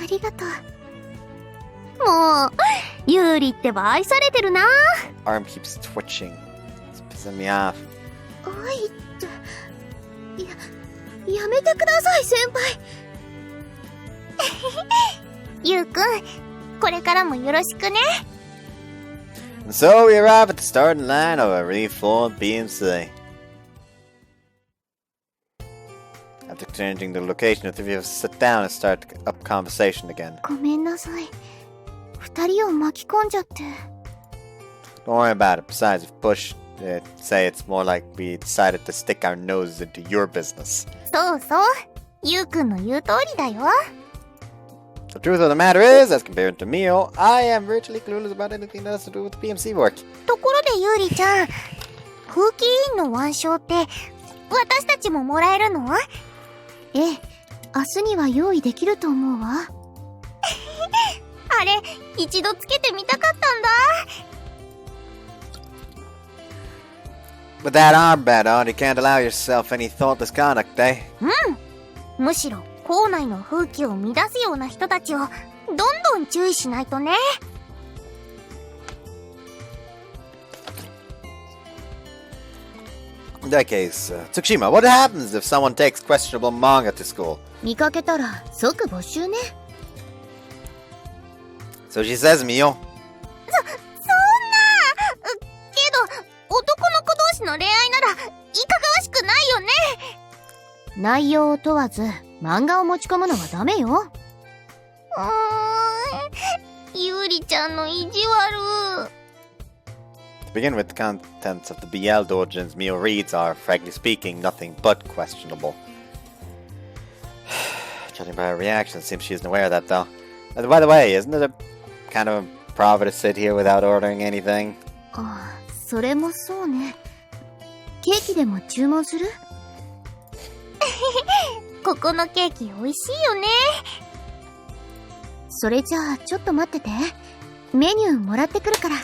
ありがとう。もう、ユーリってば愛されてるな。Arm keeps twitching. It's pissing me off. 愛って、やめてください、先輩。ゆうくん、これからもよろしくね。And so we arrive at the starting line of a reformed BMC. After changing the location, the three of us sit down and start up conversation again. ごめんなさい。二人を巻き込んじゃって。Don't worry about it. Besides, if pushed, say it's more like we decided to stick our noses into your business. そうそう。ゆうくんの言う通りだよ。The truth of the matter is, as compared to Mio, I am virtually clueless about anything that has to do with PMC work. ところでゆうりちゃん、風紀委員の腕章って私たちももらえるの？ええ、明日には用意できると思うわ。あれ、一度つけてみたかったんだ。With that armband on, you can't allow yourself any thoughtless conduct, eh? むしろ校内の風紀を乱すような人たちをどんどん注意しないとね。In that case, Tsukushima, what happens if someone takes questionable manga to school? 見かけたら即没収ね。So she says, Mio. そんなけど、男の子同士の恋愛ならいかがわしくないよね。内容を問わず漫画を持ち込むのはダメよ。ゆりちゃんの意地悪。To begin with, the contents of the BL doujins Mio reads are, frankly speaking, nothing but questionable. Judging by her reaction, it seems she isn't aware of that, though. By the way, isn't it a kind of proud to sit here without ordering anything? あ、それもそうね。ケーキでも注文する？ここのケーキ美味しいよね。それじゃあちょっと待ってて。メニューもらってくるから。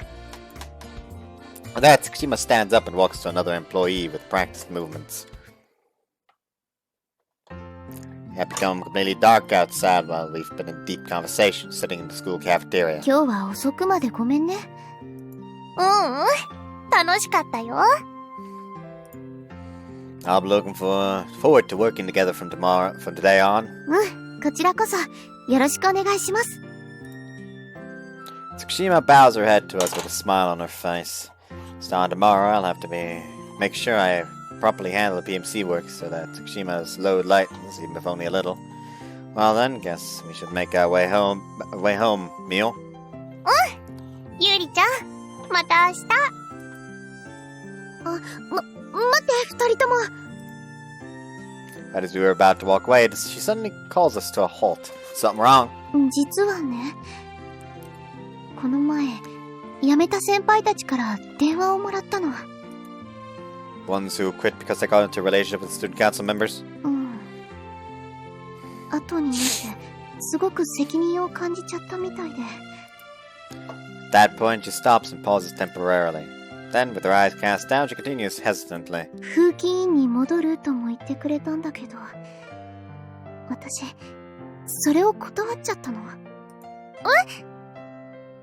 With that, Tsukushima stands up and walks to another employee with practiced movements. It had become completely dark outside while we've been in deep conversation sitting in the school cafeteria. 今日は遅くまでごめんね。楽しかったよ。I'll be looking forward to working together from today on. こちらこそよろしくお願いします。Tsukushima bows her head to us with a smile on her face. Starting tomorrow, I'll have to make sure I properly handle the PMC work so that Tsukushima's load lightens, even if only a little. Well then, guess we should make our way home, Mio. ゆりちゃん、また明日。待って、二人とも。Right as we were about to walk away, she suddenly calls us to a halt. Something wrong? 実はね、この前、辞めた先輩たちから電話をもらったの。Ones who quit because they got into a relationship with student council members? 後になって、すごく責任を感じちゃったみたいで。At that point, she stops and pauses temporarily. Then, with her eyes cast down, she continues hesitantly. 風紀委員に戻るとも言ってくれたんだけど、私、それを断っちゃったの。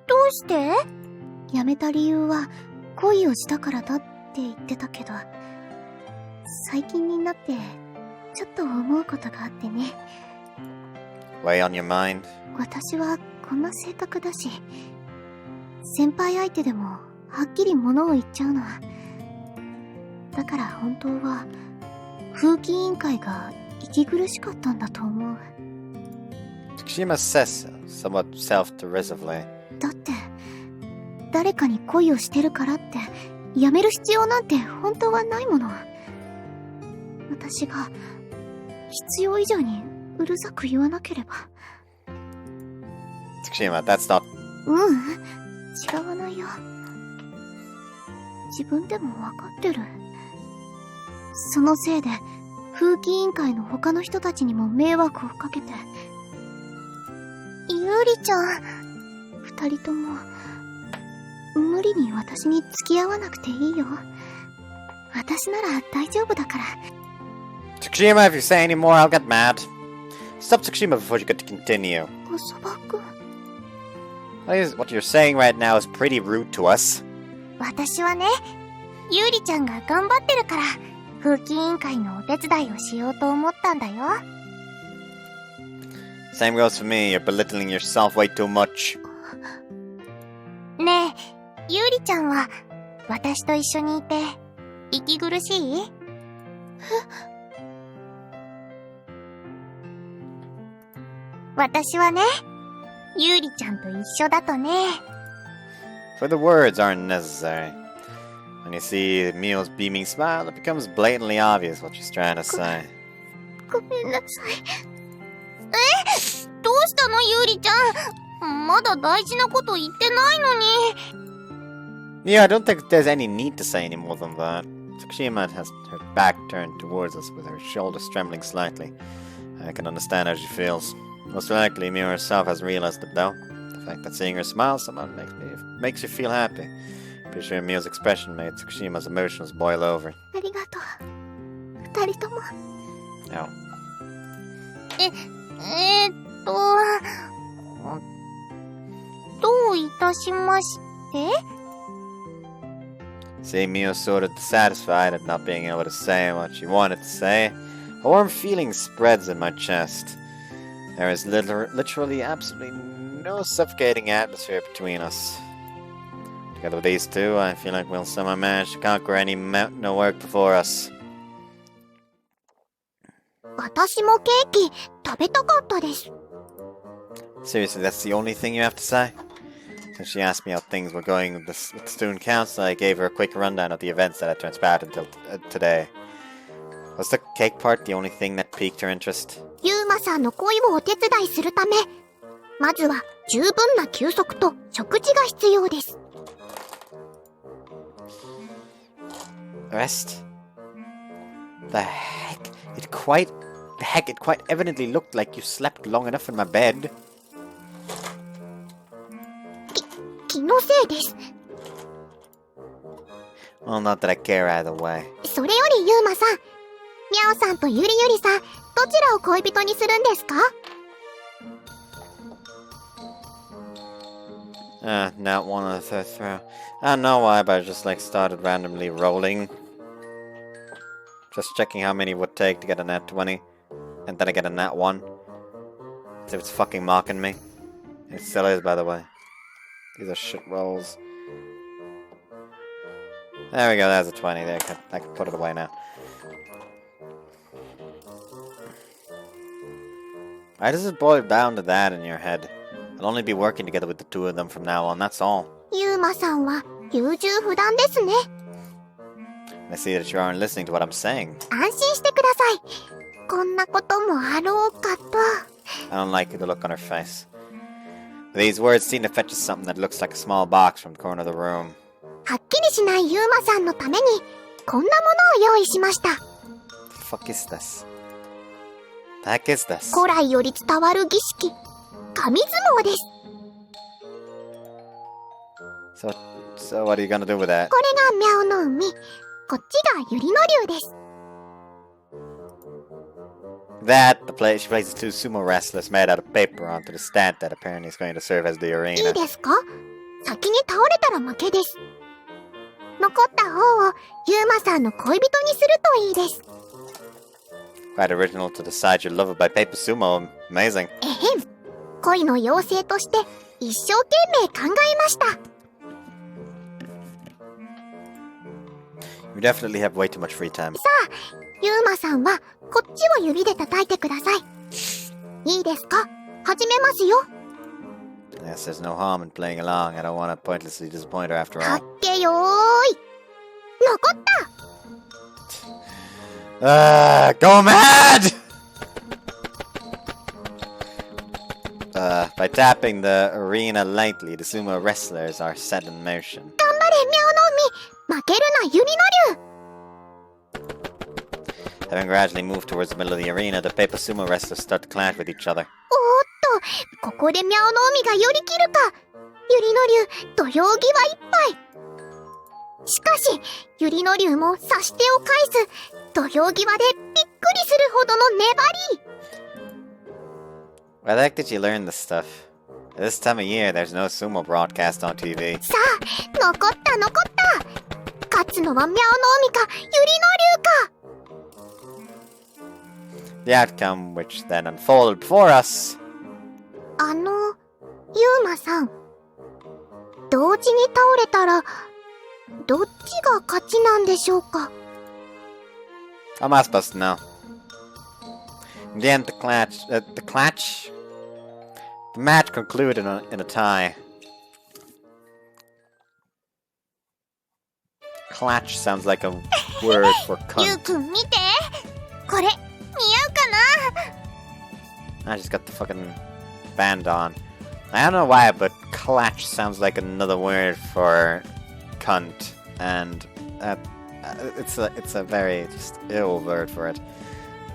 どうして？辞めた理由は恋をしたからだって言ってたけど、最近になってちょっと思うことがあってね。Weigh on your mind? 私はこんな性格だし、先輩相手でもはっきり物を言っちゃうの。だから本当は風紀委員会が息苦しかったんだと思う。Tsukushima says so, somewhat self-derisively. だって誰かに恋をしてるからってやめる必要なんて本当はないもの。私が必要以上にうるさく言わなければ。Tsukushima, that's not... 違わないよ。自分でも分かってる。そのせいで風紀委員会の他の人たちにも迷惑をかけて。ゆりちゃん、二人とも無理に私に付き合わなくていいよ。私なら大丈夫だから。Tsukushima, if you say any more, I'll get mad. Stop Tsukushima before you get to continue. おそばくん。What you're saying right now is pretty rude to us. 私はね、ゆりちゃんが頑張ってるから、風紀委員会のお手伝いをしようと思ったんだよ。Same goes for me. You're belittling yourself way too much. ねえ、ゆりちゃんは私と一緒にいて息苦しい？私はね、ゆりちゃんと一緒だとね。For the words aren't necessary. When you see Mio's beaming smile, it becomes blatantly obvious what she's trying to say. ごめんなさい。どうしたのゆりちゃん。まだ大事なこと言ってないのに。Yeah, I don't think there's any need to say any more than that. Tsukushima has her back turned towards us with her shoulders trembling slightly. I can understand how she feels. Most likely, Mio herself hasn't realized it though. The fact that seeing her smile somehow makes you feel happy. Pretty sure Mio's expression made Tsukushima's emotions boil over. ありがとう。二人とも。No. どういたしまして？ Seeing Mio sort of dissatisfied at not being able to say what she wanted to say, a warm feeling spreads in my chest. There is literally absolutely no suffocating atmosphere between us. Together with these two, I feel like we'll somehow manage to conquer any mountain of work before us. 私もケーキ食べたかったです。 Seriously, that's the only thing you have to say? Since she asked me how things were going with the student council, I gave her a quick rundown of the events that had transpired until today. Was the cake part the only thing that piqued her interest? ユーマさんの恋をお手伝いするため、まずは十分な休息と食事が必要です。Rest? The heck? It quite evidently looked like you slept long enough in my bed. 気のせいです。Well, not that I care either way. それよりユーマさん、ミャオさんとユリユリさん、どちらを恋人にするんですか？ Not one of the third throw. I don't know why, but I just started randomly rolling. Just checking how many it would take to get a nat 20. And then I get a nat 1. As if it's fucking mocking me. It still is, by the way. These are shit rolls. There we go, there's a 20. There, I can put it away now. Why does it boil down to that in your head? I'll only be working together with the two of them from now on, that's all. ユーマさんは優柔不断ですね。I see that you aren't listening to what I'm saying. 安心してください。こんなこともあろうかと。I don't like the look on her face. These words seem to fetch us something that looks like a small box from the corner of the room. はっきりしないユーマさんのためにこんなものを用意しました。The fuck is this? The heck is this? 古来より伝わる儀式、神相撲です。So what are you gonna do with that? これがミャオの海、こっちがユリの竜です。That, she places two sumo wrestlers made out of paper onto the stand that apparently is going to serve as the い arena. いですか？先に倒れたら負けです。残った方をユーマさんの恋人にするといいです。Quite original to decide you're loved by paper sumo. Amazing. えへん。恋の妖精として一生懸命考えました。You definitely have way too much free time. さあ、ユーマさんはこっちを指で叩いてください。いいですか？始めますよ。Yes, there's no harm in playing along. I don't want to pointlessly disappoint her after か all. っけよーい。残った。Go mad! By tapping the arena lightly, the sumo wrestlers are set in motion. 頑張れ、ミャオの海。負けるな、ユリの竜。Having gradually moved towards the middle of the arena, the paper sumo wrestlers start to clash with each other. おーっと、ここでミャオの海が寄り切るか。ユリの竜、土俵際いっぱい。しかし、ユリの竜も差し手を返す。土俵際でびっくりするほどの粘り。Where the heck did you learn this stuff? At this time of year, there's no sumo broadcast on TV. さあ、残った残った。勝つのはミャオの海か、ユリの竜か。The outcome, which then unfolded before us. ユーマさん。同時に倒れたら、どっちが勝ちなんでしょうか。How am I supposed to know? In the end, the match concluded in a tie. Clatch sounds like a word for ユウ cunt. くん見て。これ、似合うかな？ I just got the fucking band on. I don't know why, but clatch sounds like another word for cunt, and it's a very just ill word for it.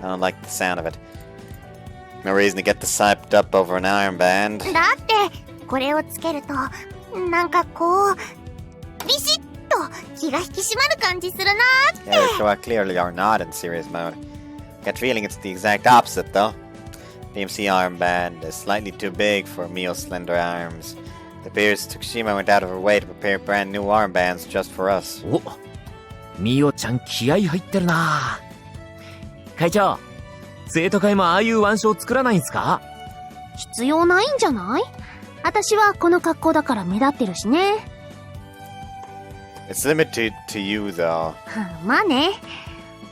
I don't like the sound of it. No reason to get this hyped up over an armband. だって、これをつけると、なんかこう、ビシッと気が引き締まる感じするなーって。 Yeah, so I clearly are not in serious mode. Got feeling it's the exact opposite, though. The MC armband is slightly too big for Mio's slender arms. It appears Tsukushima went out of her way to prepare brand new armbands just for us. お、ミオちゃん気合入ってるな。会長、生徒会もああいう腕章作らないんすか？必要ないんじゃない？私はこの格好だから目立ってるしね。It's limited to you, though. まあね。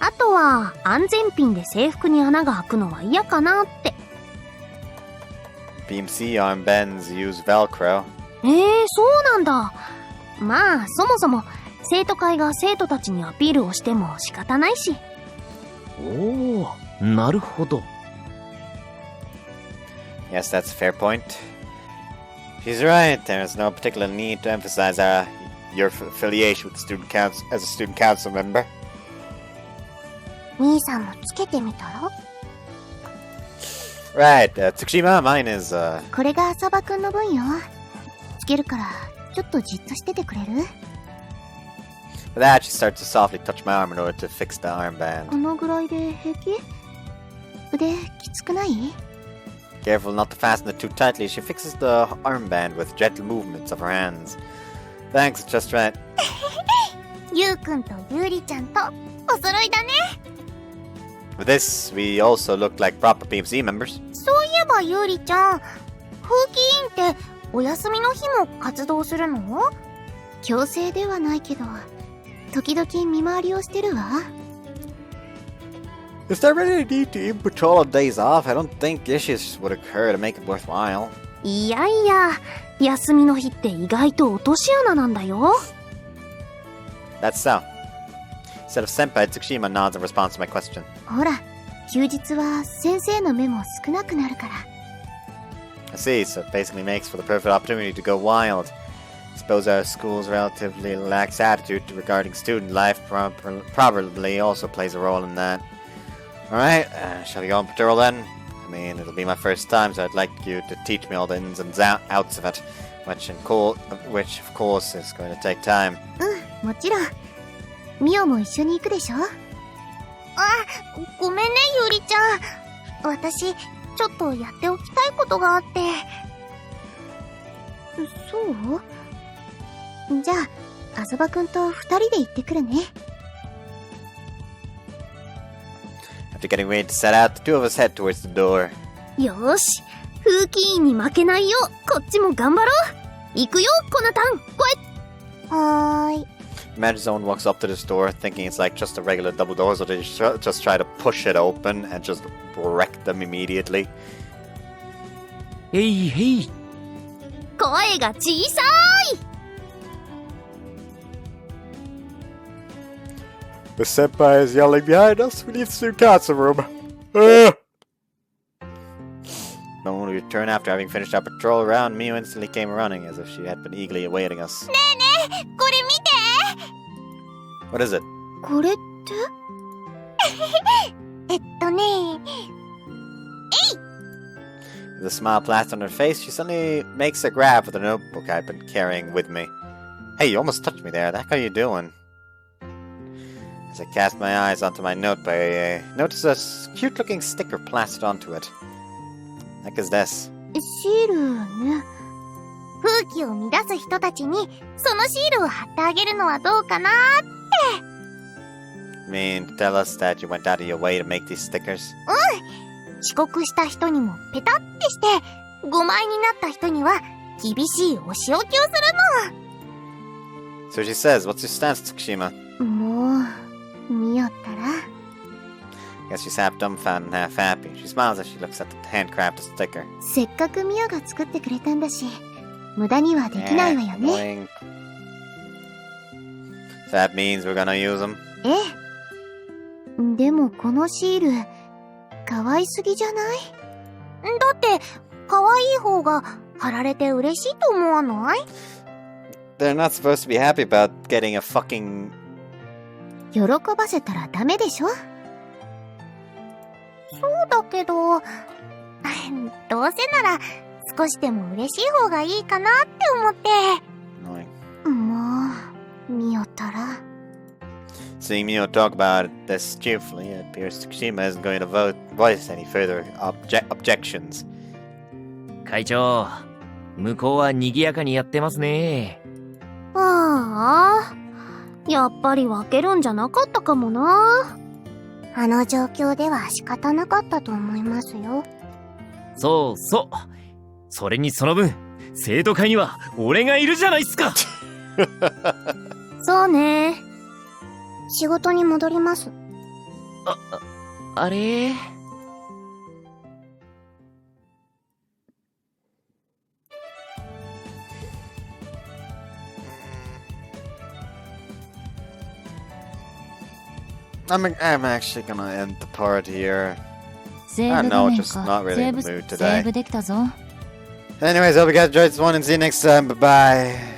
あとは安全ピンで制服に穴が開くのは嫌かなって。BMC armbands use Velcro. そうなんだ。まあそもそも生徒会が生徒たちにアピールをしても仕方ないし。おお、なるほど。 Yes, that's a fair point. She's right. There's no particular need to emphasize your affiliation with the student council as a student council member. 兄さんもつけてみたら？ Right, Tsukushima, mine is, これが浅場くんの分よ。つけるから、ちょっとじっとしててくれる？ With that, she starts to softly touch my arm in order to fix the armband. このぐらいで平気？腕きつくない？ Careful not to fasten it too tightly, she fixes the armband with gentle movements of her hands. Thanks, it's just right. ゆうくんとゆうりちゃんとお揃いだね。 With this, we also look like proper PMC members. そういえばゆうりちゃん、風紀委員ってお休みの日も活動するの？強制ではないけど、時々見回りをしてるわ。Is there really a need to even patrol on days off? I don't think issues would occur to make it worthwhile. いやいや、休みの日って意外と落とし穴なんだよ。 That's so. Instead of senpai, Tsukushima nods in response to my question. ほら、休日は先生の目も少なくなるから。 I see, so it basically makes for the perfect opportunity to go wild. I suppose our school's relatively lax attitude regarding student life probably also plays a role in that. Alright, shall we go on patrol then? I mean, it'll be my first time, so I'd like you to teach me all the ins and outs of it, which of course is going to take time. もちろん。ミオも一緒に行くでしょ？ごめんね、ゆうりちゃん。私、ちょっとやっておきたいことがあって。そう？じゃあ、浅場くんと二人で行ってくるね。After getting ready to set out, the two of us head towards the door. よーし、風紀委員に負けないよう、こっちも頑張ろう。行くよ、コナタン。はーい。Imagine someone walks up to this door thinking it's like just a regular double door, so they just try to push it open and just wreck them immediately. へいへい。声が小さい。 The senpai is yelling behind us. We leave the student council room. The moment we return after having finished our patrol around, Mio instantly came running as if she had been eagerly awaiting us. ねえねえ、これ見て。 What is it? これってね。With a smile plastered on her face, she suddenly makes a grab for the notebook I've been carrying with me. Hey, you almost touched me there. The heck are you doing? As I cast my eyes onto my notebook, I notice a cute-looking sticker plastered onto it. What the heck is this? シールね。風紀を乱す人たちにそのシールを貼ってあげるのはどうかなって。 You mean to tell us that you went out of your way to make these stickers? 遅刻した人にもペタってして、5枚になった人には厳しいお仕置きをする So she says, what's your stance, Tsukushima? の。もう、見よったら。 I guess she's half dumbfounded and half happy. She smiles as she looks at the handcrafted sticker. せっかくミオが作ってくれたんだし、無駄にはできないわよね。 Annoying. So that means we're gonna use them? ええ。でもこのシール、可愛すぎじゃない？だって、可愛い方が貼られて嬉しいと思わない？ They're not supposed to be happy about getting a fucking... 喜ばせたらダメでしょ？そうだけど、どうせなら少しでも嬉しい方がいいかなって思って。 Annoying. もう、見よったら。 Seeing Mio talk about this cheerfully, it appears Tsukushima isn't going to voice any further objections. 会長、向こうは賑やかにやってますね。ああ、やっぱり分けるんじゃなかったかもな。あの状況では仕方なかったと思いますよ。そうそう。それにその分、生徒会には俺がいるじゃないっすか。そうね。仕事に戻ります。あれI'm actually gonna end the part here. セー I ブ don't know, 画面 just not か really セー in ブ the mood セーブ today. できたぞ。Anyways, hope you guys enjoyed this one and see you next time. Bye bye.